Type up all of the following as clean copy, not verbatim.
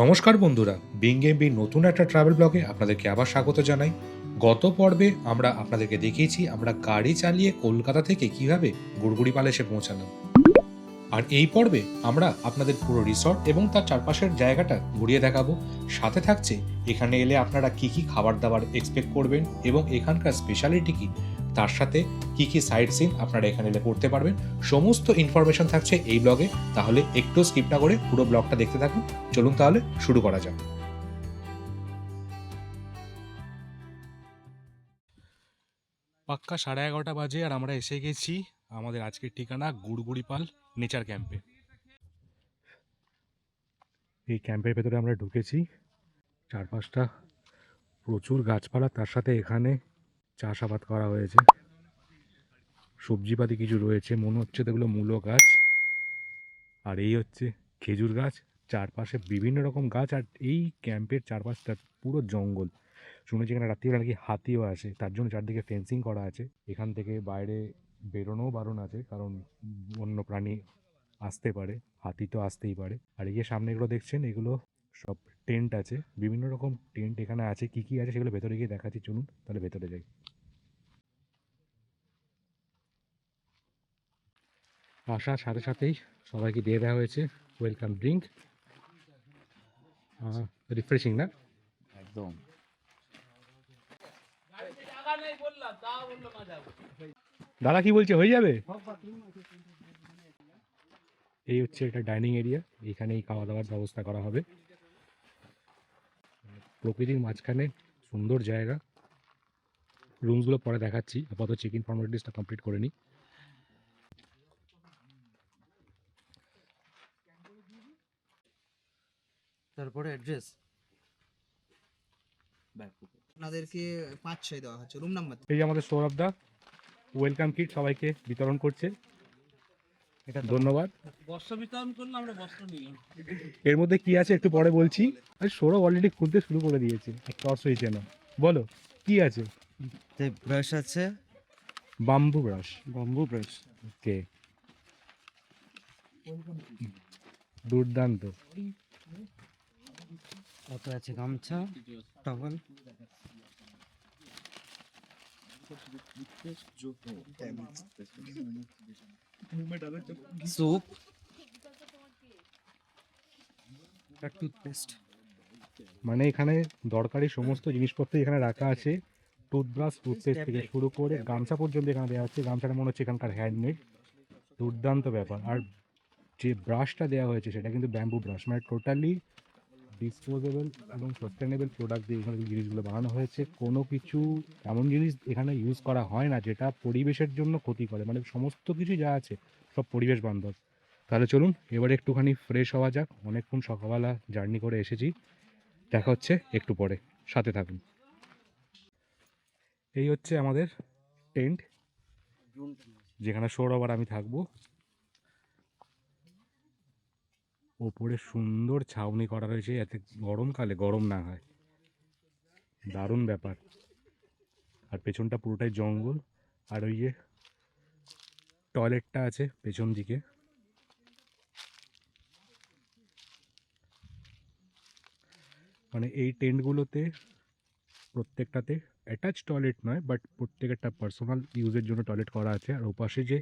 নমস্কার বন্ধুরা, being game বির নতুন একটা ট্রাভেল ব্লগে আপনাদেরকে আবার স্বাগত জানাই। গত পর্বে আমরা আপনাদেরকে দেখিয়েছি আমরা গাড়ি চালিয়ে কলকাতা থেকে কিভাবে গুড়গুড়িপাল এসে পৌঁছালাম। আর এই পর্বে আমরা আপনাদের পুরো রিসর্ট এবং তার চারপাশের জায়গাটা ঘুরিয়ে দেখাবো। সাথে থাকছে এখানে এলে আপনারা কি কি খাবার দাবার এক্সপেক্ট করবেন এবং এখানকার স্পেশালিটি কি, তার সাথে কি কি সাইট সিন আপনারা এখানে এলে করতে পারবেন। সমস্ত ইনফরমেশন থাকছে এই ব্লগে, তাহলে একটু স্কিপ না করে পুরো ব্লগটা দেখতে থাকুন। চলুন তাহলে শুরু করা যাক। পাক্কা 11:30 বাজে আর আমরা এসে গেছি আমাদের আজকের ঠিকানা গুড়গুড়িপাল নেচার ক্যাম্পে। এই ক্যাম্পের ভেতরে আমরা ঢুকেছি। চারপাশটা প্রচুর গাছপালা, তার সাথে এখানে চাষাবাদ করা হয়েছে। সবজিপাতি কিছু রয়েছে, মনে হচ্ছে এগুলো মূলো গাছ। আর এই হচ্ছে খেজুর গাছ, চারপাশে বিভিন্ন রকম গাছ। আর এই ক্যাম্পের চারপাশটা পুরো জঙ্গল। শুনেছি এখানে রাত্রিবেলা নাকি হাতিও আসে, তার জন্য চারদিকে ফেন্সিং করা আছে। এখান থেকে বাইরে বেরোনোও বারণ আছে, কারণ অন্য প্রাণী আসতে পারে, হাতি তো আসতেই পারে। আর এই যে সামনে এগুলো দেখছেন, এগুলো সব টেন্ট আছে, বিভিন্ন রকম টেন্ট এখানে আছে। কি কি আছে সেগুলো ভেতরে গিয়ে দেখাচ্ছি, চলুন তাহলে ভেতরে যাই। আসার সাথে সাথেই সবাইকে দিয়ে দেওয়া হয়েছে ওয়েলকাম ড্রিঙ্ক। রিফ্রেশিং না? একদম। দাদা কি বলছে, হয়ে যাবে? এই হচ্ছে এটা ডাইনিং এরিয়া, এখানেই খাওয়া দাওয়ার ব্যবস্থা করা হবে। প্রকৃতির মাঝখানে সুন্দর জায়গা। রুমসগুলো পরে দেখাচ্ছি, আপাতত চেক ইন ফর্মালিটিসটা কমপ্লিট করে নিই। তারপরে অ্যাড্রেস আপনাদেরকে 5-6 দেওয়া হচ্ছে রুম নাম্বার। এই যে আমাদের সৌরভ দা ওয়েলকাম কিট সবাইকে বিতরণ করছে, এটা ধন্যবাদ। বস্ত্র বিতরণ করলে আমরা বস্ত্র নিলাম। এর মধ্যে কি আছে একটু পরে বলছি। আর সৌরভ অলরেডি খুলতে শুরু করে দিয়েছে, টর্চ হয়েছে না। বলো কি আছে? ব্রাশ আছে, bamboo brush. Bamboo brush. Okay, দুর্দান্ত। তারপরে আছে গামছা, টাওয়াল, সোপ, আর টুথপেস্ট। মানে এখানে দরকারি সমস্ত জিনিসপত্র এখানে রাখা আছে। টুথব্রাশ, টুথপেস্ট থেকে শুরু করে গামছা পর্যন্ত এখানে দেওয়া হচ্ছে। গামছাটা মনে হচ্ছে এখানকার হ্যান্ডমেড, দুর্দান্ত ব্যাপার। আর যে ব্রাশটা দেওয়া হয়েছে সেটা কিন্তু ব্যাম্বু ব্রাশ, মানে টোটালি ডিসপোজেবল এবং সাস্টেনেবল প্রোডাক্ট দিয়ে এখানে জিনিসগুলো বানানো হয়েছে। কোনো কিছু এমন জিনিস এখানে ইউজ করা হয় না যেটা পরিবেশের জন্য ক্ষতি করে, মানে সমস্ত কিছু যা আছে সব পরিবেশ বান্ধব। তাহলে চলুন এবারে একটুখানি ফ্রেশ হওয়া যাক, অনেকক্ষণ সকালবেলা জার্নি করে এসেছি। দেখা হচ্ছে একটু পরে, সাথে থাকুন। এই হচ্ছে আমাদের টেন্ট, যেখানে সৌরভ আর আমি থাকবো। ওপরে সুন্দর ছাউনি করা রয়েছে যাতে গরমকালে গরম না হয়, দারুণ ব্যাপার। আর পেছনটা পুরোটাই জঙ্গল। আর ওই যে টয়লেটটা আছে পেছন দিকে। মানে এই টেন্টগুলোতে প্রত্যেকটাতে অ্যাটাচ টয়লেট নয়, বাট প্রত্যেকটা পার্সোনাল ইউজের জন্য টয়লেট করা আছে। আর ওপাশে যে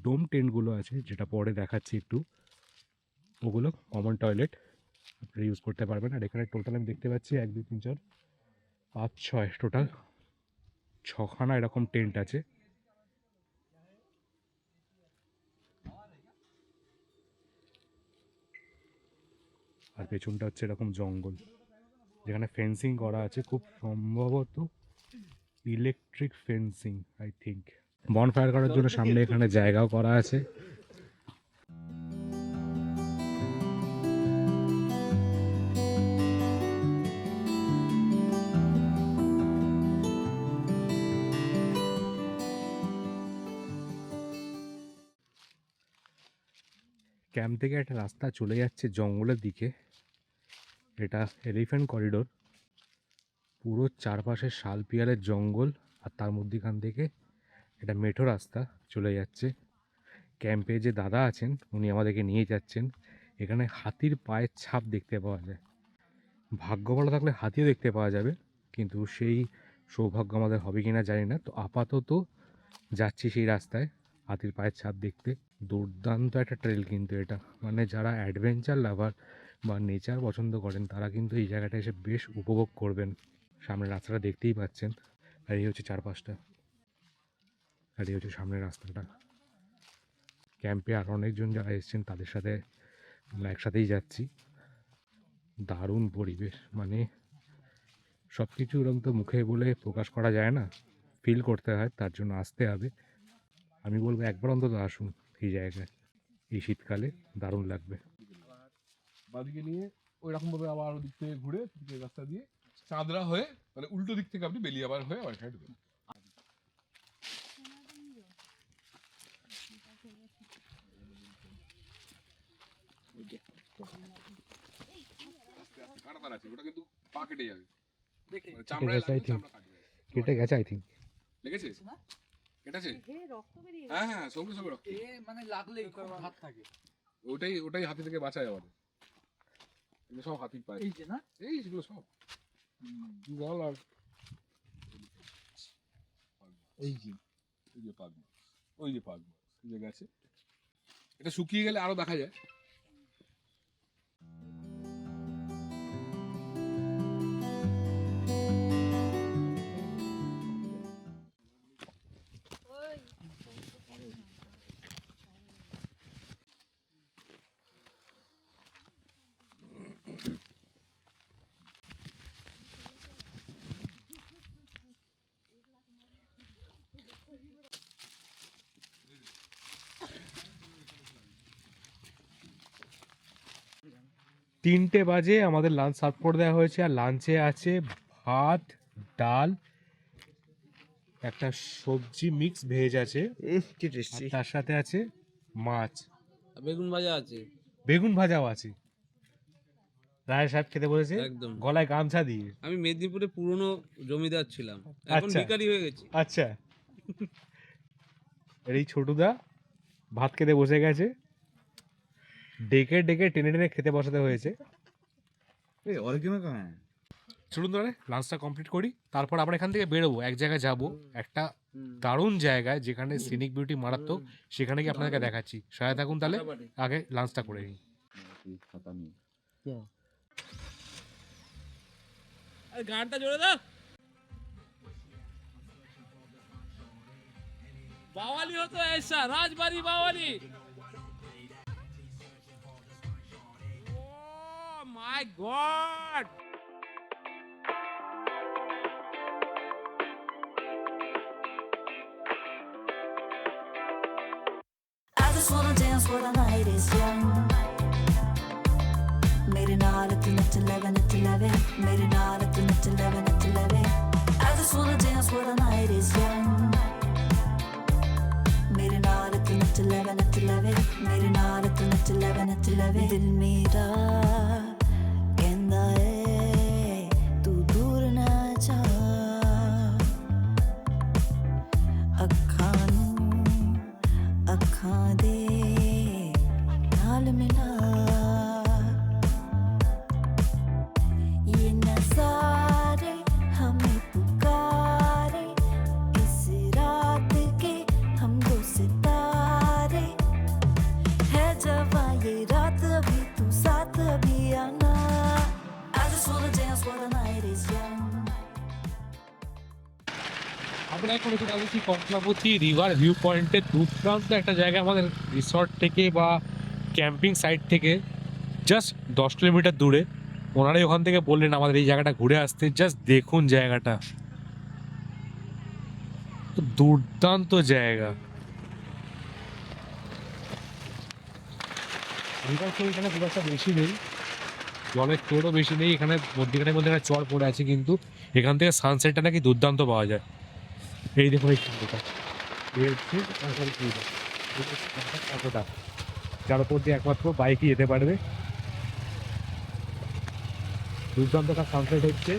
ডোম টেন্টগুলো আছে, যেটা পরে দেখাচ্ছি একটু, ওগুলো কমন টয়লেট, আপনারা ইউজ করতে পারবেন। আর এখানে টোটাল আমি দেখতে পাচ্ছি 1 2 3 4 5 6, টোটাল 6খানা এরকম টেন্ট আছে। আর পেছনটা হচ্ছে এরকম জঙ্গল, যেখানে ফেন্সিং করা আছে, খুব সম্ভবত electric fencing I think. Bonfire করার জন্য সামনে এখানে জায়গাও করা আছে। ক্যাম্প থেকে একটা রাস্তা চলে যাচ্ছে জঙ্গলের দিকে, এটা এলিফ্যান্ট করিডোর। পুরো চারপাশে শাল পিয়ালের জঙ্গল, আর তার মধ্যখান থেকে এটা মেঠো রাস্তা চলে যাচ্ছে। ক্যাম্পে যে দাদা আছেন উনি আমাদেরকে নিয়ে যাচ্ছেন। এখানে হাতির পায়ের ছাপ দেখতে পাওয়া যায়, ভাগ্য ভালো থাকলে হাতিও দেখতে পাওয়া যাবে, কিন্তু সেই সৌভাগ্য আমাদের হবে কিনা জানি না। তো আপাতত যাচ্ছি সেই রাস্তায় হাতির পায়ের ছাপ দেখতে। দুর্দান্ত একটা ট্রেল কিন্তু এটা, মানে যারা অ্যাডভেঞ্চার লাভার বা নেচার পছন্দ করেন তারা কিন্তু এই জায়গাটা এসে বেশ উপভোগ করবেন। সামনের রাস্তাটা দেখতেই পাচ্ছেন, আর এই হচ্ছে চারপাশটা, আর এই হচ্ছে সামনের রাস্তাটা। ক্যাম্পে আরও অনেকজন যারা এসেছেন তাদের সাথে আমরা একসাথেই যাচ্ছি। দারুণ পরিবেশ, মানে সব কিছু এরকম তো মুখে বলে প্রকাশ করা যায় না, ফিল করতে হয়, তার জন্য আসতে হবে। আমি বলবো একবার অন্তত আসুন এই জায়গায়, এই শীতকালে দারুণ লাগবে। বাদিকে নিয়ে ওই রকম ভাবে আবার ওদিক থেকে ঘুরে এই রাস্তা দিয়ে চাঁদরা হয়ে মানে উল্টো দিক থেকে আপনি বেরিয়ে আবার হয়ে আবার এখানে ঢুকবেন। কাটাতার আছে, ওটা কিন্তু পা কেটে যাবে, মানে চামড়ায় গেছে, I লাগবে, think. চামড়া কাটবে। কেটে গেছে আই থিঙ্ক। লেগেছে? কেটেছে? হ্যাঁ হ্যাঁ, সঙ্গে সঙ্গে রক্ত। মানে লাগলেই খুব হাত থাকে। ওটাই হাতি থেকে বাঁচায় আমাদের। এগুলো সব হাতির পায়ে। এই যে না, এই যেগুলো সব জল আর এই যে এই যে পাগমা, ওই যে পাগমা, এই যে গেছে। এটা শুকিয়ে গেলে আরো দেখা যায়। তিনটে বাজে আমাদের লাঞ্চ সার্ভ করে দেওয়া হয়েছে, আর লাঞ্চে আছে ভাত, ডাল, একটা সবজি মিক্স ভেজ আছে, কি আর টেস্টি। তার সাথে আছে মাছ, বেগুন ভাজা আছে বেগুন ভাজাও আছে। রায় সাহেব খেতে বলেছে একদম। গলায় গামছা দিয়ে। আমি মেদিনীপুরে পুরনো জমিদার ছিলাম, এখন আচ্ছা। ভিখারি হয়ে গেছি। আচ্ছা, আর এই ছোটুদা ভাত খেতে বসে গেছে, ডেকে ডেকে টেনে টেনে খেতে বসাতে হয়েছে। এই অরিজিনাল কাহা? চলুন ধরে লাঞ্চটা কমপ্লিট করি, তারপর আমরা এখান থেকে বেরোবো, এক জায়গায় যাব, একটা দারুণ জায়গায় যেখানে সিনিক বিউটি মারাত্মক, সেখানে গিয়ে আপনাদেরকে দেখাচ্ছি। সহায় থাকুন তাহলে, আগে লাঞ্চটা করে নিই। আরে গানটা জোরে দাও। बावाली हो तो ऐसा Rajbari बावाली। Oh my God! I just wanna dance while the night is young. मेरे नाल तू नच लवे नच लवे, मेरे नाल तू नच लवे नच लवे. I just wanna dance while the night is young. मेरे नाल तू नच लवे नच लवे, मेरे नाल तू नच लवे नच लवे. दिल मेरा कहंदा है तू दूर ना जा, अखां नूं अखां दे नाल मिला. ये नज़ारे हमें पुकारे, इस रात के हम दो सितारे. है जवां ये रात अभी तू साथ अभी आना. I just wanna dance while the night is young. আমরা এখন এসে যাচ্ছি কমলাপতি রিভার ভিউ পয়েন্টের দুর্দান্ত একটা জায়গা, আমাদের রিসর্ট থেকে বা ক্যাম্পিং সাইট থেকে জাস্ট 10 কিলোমিটার দূরে। ওনারাই ওখান থেকে বললেন আমাদের এই জায়গাটা ঘুরে আসতে। জাস্ট দেখুন জায়গাটা, দুর্দান্ত জায়গা। রিভার ফ্লো এখানে খুব একটা বেশি নেই, জলের তোড়ও বেশি নেই, এখানে মধ্যখানের মধ্যে একটা চর পড়ে আছে, কিন্তু এখান থেকে সানসেটটা নাকি দুর্দান্ত পাওয়া যায়। এই দেখুন এই সুন্দরটা, যার উপর দিয়ে একমাত্র বাইকই যেতে পারবে। দুর্দান্ত একটা সানসেট হচ্ছে,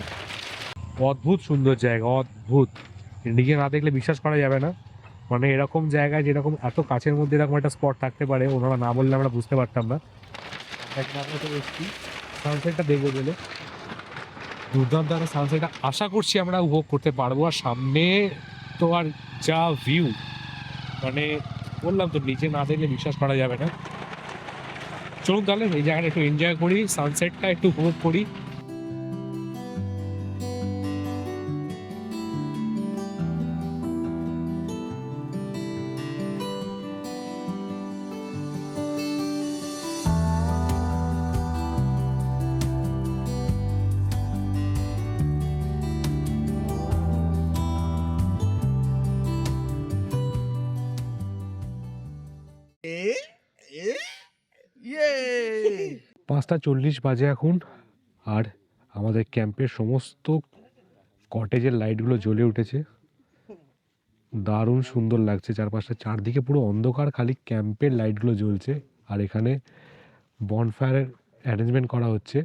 অদ্ভুত সুন্দর জায়গা, অদ্ভুত, নিজে না দেখলে বিশ্বাস করা যাবে না। মানে এরকম জায়গায় যেরকম এত কাছের মধ্যে এরকম একটা স্পট থাকতে পারে, ওনারা না বললে আমরা বুঝতে পারতাম না। সানসেটটা দেখবো বলে দুর্দান্ত একটা সানসেট আশা করছি আমরা উপভোগ করতে পারবো। আর সামনে তো আর যা ভিউ, মানে বললাম তো নিচে না দেখলে বিশ্বাস করা যাবে না। চলুন তাহলে এই জায়গাটা একটু এনজয় করি, সানসেটটা একটু উপভোগ করি। ইয়ে 5:40 বাজে এখন, আর আমাদের ক্যাম্পের সমস্ত কটেজের লাইটগুলো জ্বলে উঠেছে। দারুণ সুন্দর লাগছে চারপাশটা, চারদিকে পুরো অন্ধকার, খালি ক্যাম্পের লাইটগুলো জ্বলছে। আর এখানে বনফায়ারের অ্যারেঞ্জমেন্ট করা হচ্ছে।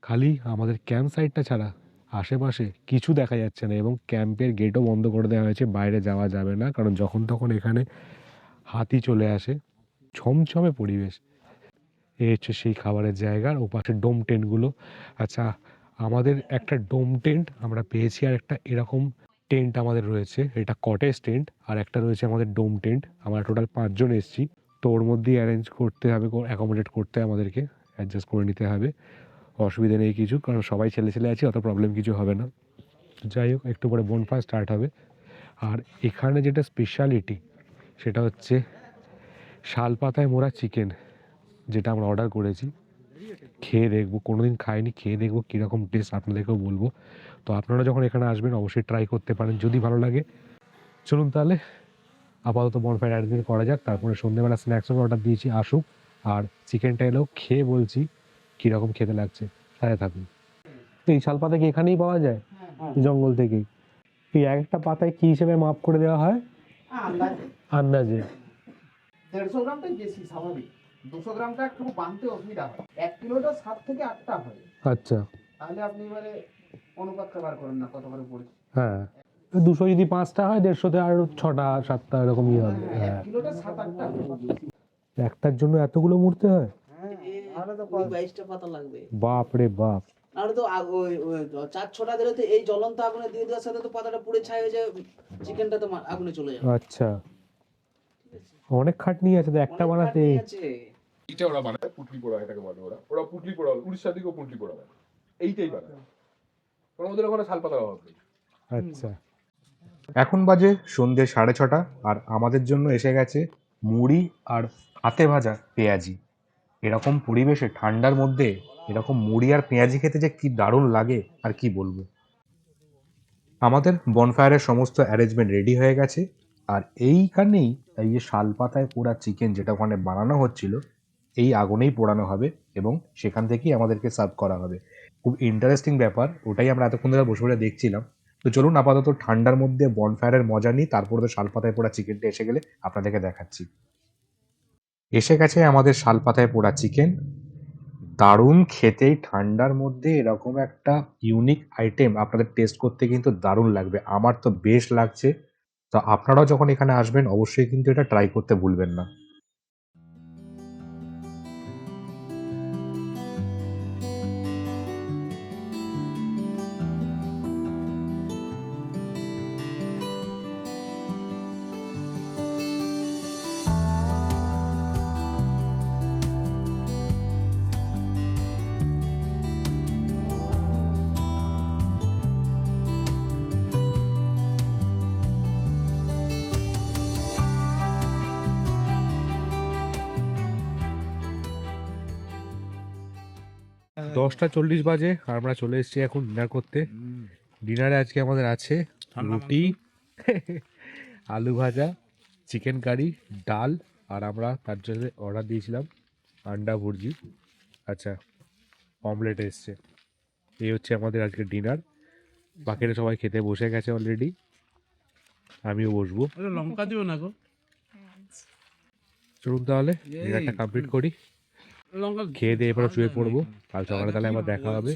খালি আমাদের ক্যাম্প সাইটটা ছাড়া আশেপাশে কিছু দেখা যাচ্ছে না, এবং ক্যাম্পের গেটও বন্ধ করে দেওয়া হয়েছে, বাইরে যাওয়া যাবে না, কারণ যখন তখন এখানে হাতি চলে আসে। ছমছমে পরিবেশ। এই হচ্ছে সেই খাবারের জায়গার ওপাশে ডোম টেন্টগুলো। আচ্ছা, আমাদের একটা ডোম টেন্ট আমরা পেয়েছি, আর একটা এরকম টেন্ট আমাদের রয়েছে, এটা কটেজ টেন্ট, আর একটা রয়েছে আমাদের ডোম টেন্ট। আমরা টোটাল 5 জন এসেছি, তো ওর মধ্যেই অ্যারেঞ্জ করতে হবে, অ্যাকোমোডেট করতে আমাদেরকে অ্যাডজাস্ট করে নিতে হবে। অসুবিধা নেই কিছু, কারণ সবাই ছেলে ছেলে আছি, অত প্রবলেম কিছু হবে না। যাই হোক, একটু পরে বনফায়ার স্টার্ট হবে। আর এখানে যেটা স্পেশালিটি সেটা হচ্ছে শাল পাতায় মোড়া চিকেন, যেটা আমরা অর্ডার করেছি। খেয়ে দেখবো, কোনোদিন খাইনি, খেয়ে দেখবো কীরকম টেস্ট, আপনাদেরকেও বলবো। তো আপনারা যখন এখানে আসবেন অবশ্যই ট্রাই করতে পারেন যদি ভালো লাগে। চলুন তাহলে আপাতত বনফায়ার অ্যারেঞ্জমেন্ট করা যাক, তারপরে সন্ধ্যেবেলা স্ন্যাক্সও অর্ডার দিয়েছি, আসুক। আর চিকেনটা এলেও খেয়ে বলছি কীরকম খেতে লাগছে, সাথে থাকুন। এই শাল পাতা কি এখানেই পাওয়া যায়, জঙ্গল থেকেই? এই এক একটা পাতায় কী হিসেবে মাপ করে দেওয়া হয়? আন্দাজে 150 গ্রামটাই বেশি স্বাভাবিক, 200 গ্রামটা একটু বানতে অসুবিধা হয়, 1 কিলোটা 7 থেকে 8টা হয়। আচ্ছা, তাহলে আপনি এবারে অনুপাতটা বার করেন না কত করে পড়ছে। হ্যাঁ 200 যদি 5টা হয়, 150তে আর 6টা 7টা এরকমই হবে। 1 হ্যাঁ, কিলোটা 7-8টা একটার জন্য এতগুলো মুড়তে হয়? তাহলে তো 22টা পাতা লাগবে। বাপ রে বাপ। নাহলে তো ওই 4-6টা দিলে তো এই জ্বলন্ত আগুনে দিয়ে দেওয়ার সাথে তো পাতাটা পুড়ে ছাই হয়ে যায়, চিকেনটা তো আগুনে চলে যাবে। আচ্ছা, অনেক খাটনি আছে তো একটা বানাতে। এইটা ওরা বানায় পুটলি পোড়া, এটাকে বলে ওরা পুটলি পোড়া, উড়িষ্যার দিকেও পুটলি পোড়া বানায়, এইটাই বানায়। কারণ ওদের ওখানে শাল পাতার অভাব নেই। আচ্ছা, এখন বাজে সন্ধ্যে 6:30, আর আমাদের জন্য এসে গেছে মুড়ি আর হাতে ভাজা পেঁয়াজি। এরকম পরিবেশে ঠান্ডার মধ্যে এরকম মুড়ি আর পেঁয়াজি খেতে যে কি দারুণ লাগে আর কি বলবো। আমাদের বনফায়ারের সমস্ত অ্যারেঞ্জমেন্ট রেডি হয়ে গেছে, আর এইখানেই এই যে শাল পাতায় পোড়া চিকেন যেটা ওখানে বানানো হচ্ছিল, এই আগুনেই পোড়ানো হবে এবং সেখান থেকেই আমাদেরকে সার্ভ করা হবে। খুব ইন্টারেস্টিং ব্যাপার, ওটাই আমরা এতক্ষণ ধরে বসে বসে দেখছিলাম। তো চলুন আপাতত ঠান্ডার মধ্যে বনফায়ারের মজা নিই, তারপরে তো শাল পাতায় পোড়া চিকেনটা এসে গেলে আপনাদেরকে দেখাচ্ছি। এসে গেছে আমাদের শাল পাতায় পোড়া চিকেন। দারুণ খেতেই, ঠান্ডার মধ্যে এরকম একটা ইউনিক আইটেম আপনাদের টেস্ট করতে কিন্তু দারুণ লাগবে। আমার তো বেশ লাগছে। তো আপনারাও যখন এখানে আসবেন অবশ্যই কিন্তু এটা ট্রাই করতে ভুলবেন না। হ্যাঁ। 10:40 বাজে, আর আমরা চলে এসেছি এখন ডিনার করতে। ডিনারে আজকে আমাদের আছে রুটি, আলু ভাজা, চিকেন কারি, ডাল, আর আমরা তার জন্য অর্ডার দিয়েছিলাম আন্ডা ভুর্জি। আচ্ছা, অমলেট এসছে। এই হচ্ছে আমাদের আজকে ডিনার। বাকিরা সবাই খেতে বসে গেছে অলরেডি, আমিও বসবো। লঙ্কা দিও না গো, চলুন তাহলে ডিনারটা কমপ্লিট করি, লঙ্কা খেয়ে দিয়ে এবারে শুয়ে পড়বো। কাল সকালে তাহলে আবার দেখা হবে।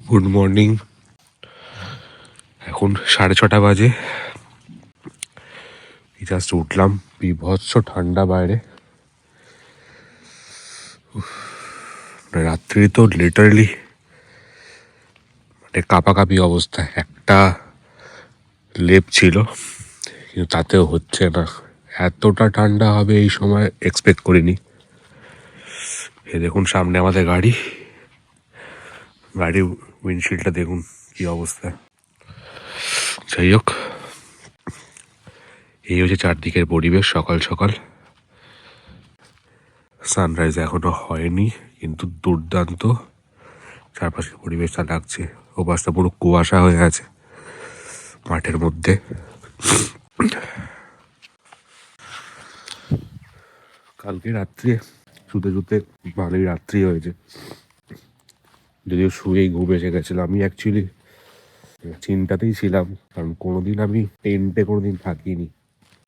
Good morning. এখন 6:30 বাজে। জাস্ট উঠলাম, বিভৎস ঠান্ডা বাইরে। রাত্রি তো লিটারালি মানে কাঁপাকাঁপি অবস্থা। একটা লেপ ছিল কিন্তু তাতেও হচ্ছে না। এতটা ঠান্ডা হবে এই সময় এক্সপেক্ট করিনি। এ দেখুন সামনে আমাদের গাড়ির উইন্ডশিল্ডটা দেখুন কি অবস্থা। যাই হোক, এই হচ্ছে চারদিকের পরিবেশ সকাল সকাল। সানরাইজ এখনো হয়নি কিন্তু দুর্দান্ত চারপাশের পরিবেশটা লাগছে। ও পাশটা পুরো কুয়াশা হয়ে আছে মাঠের মধ্যে। কালকে রাত্রে শুতে শুতে ভালোই রাত্রি হয়েছে, যদিও শুয়েই ঘুম এসে গেছিলো। আমি অ্যাকচুয়ালি চিন্তাতেই ছিলাম, কারণ কোনোদিন আমি টেন্টে কোনোদিন থাকিনি,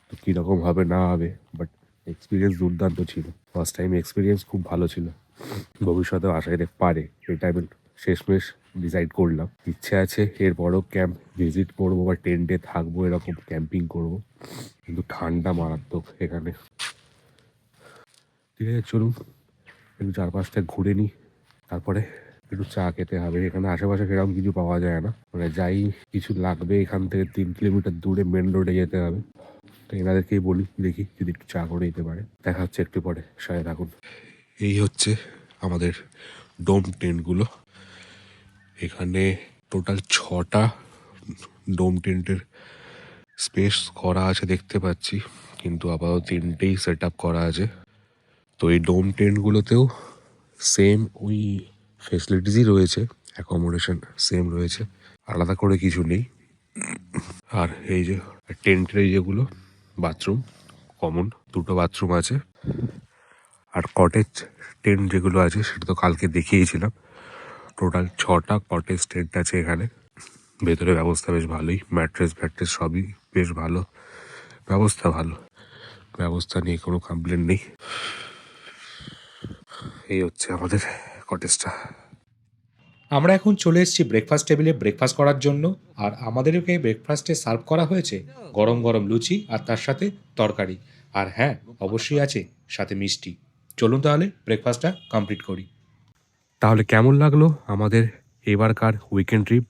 তো কীরকম হবে না হবে। বাট এক্সপিরিয়েন্স দুর্দান্ত ছিল, ফার্স্ট টাইম এক্সপিরিয়েন্স খুব ভালো ছিল। ভবিষ্যতেও আসা যেতে পারে, এটা আমি শেষমেশ ডিসাইড করলাম। ইচ্ছে আছে এরপরও ক্যাম্প ভিজিট করবো বা টেন্টে থাকবো, এরকম ক্যাম্পিং করব। কিন্তু ঠান্ডা মারাত্মক এখানে। ঠিক আছে, চলুন একটু চারপাশটা ঘুরে নিই, তারপরে একটু চা খেতে হবে। এখানে আশেপাশে সেরকম কিছু পাওয়া যায় না, মানে যাই কিছু লাগবে এখান থেকে 3 কিলোমিটার দূরে মেন রোডে যেতে হবে। তো এনাদেরকেই বলি, দেখি যদি একটু চা করে দিতে পারে। দেখা হচ্ছে একটু পরে, সাথে থাকুন। এই হচ্ছে আমাদের ডোম টেন্টগুলো। এখানে টোটাল 6টা ডোম টেন্টের স্পেস করা আছে দেখতে পাচ্ছি, কিন্তু আপাতত 3টেই সেট আপ করা আছে। তো এই ডোম টেন্টগুলোতেও সেম ওই ফেসিলিটিসই রয়েছে, অ্যাকোমোডেশন সেম রয়েছে, আলাদা করে কিছু নেই। আর এই যে টেন্টের এই যেগুলো বাথরুম, কমন 2টো বাথরুম আছে। আর কটেজ টেন্ট যেগুলো আছে সেটা তো কালকে দেখিয়েছিলাম। টোটাল 6টা কটেজ টেন্ট আছে এখানে। ভেতরে ব্যবস্থা বেশ ভালোই, ম্যাট্রেস ফ্যাট্রেস সবই বেশ ভালো, ব্যবস্থা ভালো, ব্যবস্থা নিয়ে কোনো কমপ্লেন নেই। এই হচ্ছে আমাদের কটেজটা। আমরা এখন চলে এসেছি ব্রেকফাস্ট টেবিলে ব্রেকফাস্ট করার জন্য। আর আমাদেরকে ব্রেকফাস্টে সার্ভ করা হয়েছে গরম গরম লুচি আর তার সাথে তরকারি। আর হ্যাঁ, অবশ্যই আছে সাথে মিষ্টি। চলুন তাহলে ব্রেকফাস্টটা কমপ্লিট করি। তাহলে কেমন লাগলো আমাদের এবারকার উইকেন্ড ট্রিপ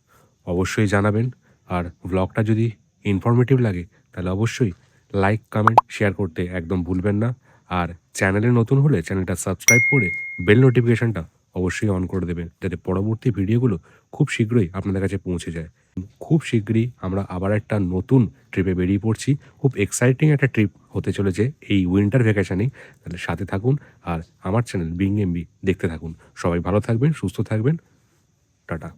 অবশ্যই জানাবেন। আর ব্লগটা যদি ইনফরমেটিভ লাগে তাহলে অবশ্যই লাইক কমেন্ট শেয়ার করতে একদম ভুলবেন না। আর চ্যানেলে নতুন হলে চ্যানেলটা সাবস্ক্রাইব করে বেল নোটিফিকেশনটা অবশ্যই অন করে দেবেন, যাতে পরবর্তী ভিডিওগুলো খুব শীঘ্রই আপনাদের কাছে পৌঁছে যায়। খুব শীঘ্রই আমরা আবার একটা নতুন ট্রিপে বেরিয়ে পড়ছি। খুব এক্সাইটিং একটা ট্রিপ হতে চলেছে এই উইন্টার ভ্যাকেশনেই। তাহলে সাথে থাকুন আর আমার চ্যানেল বিং এমবি দেখতে থাকুন। সবাই ভালো থাকবেন, সুস্থ থাকবেন। টাটা।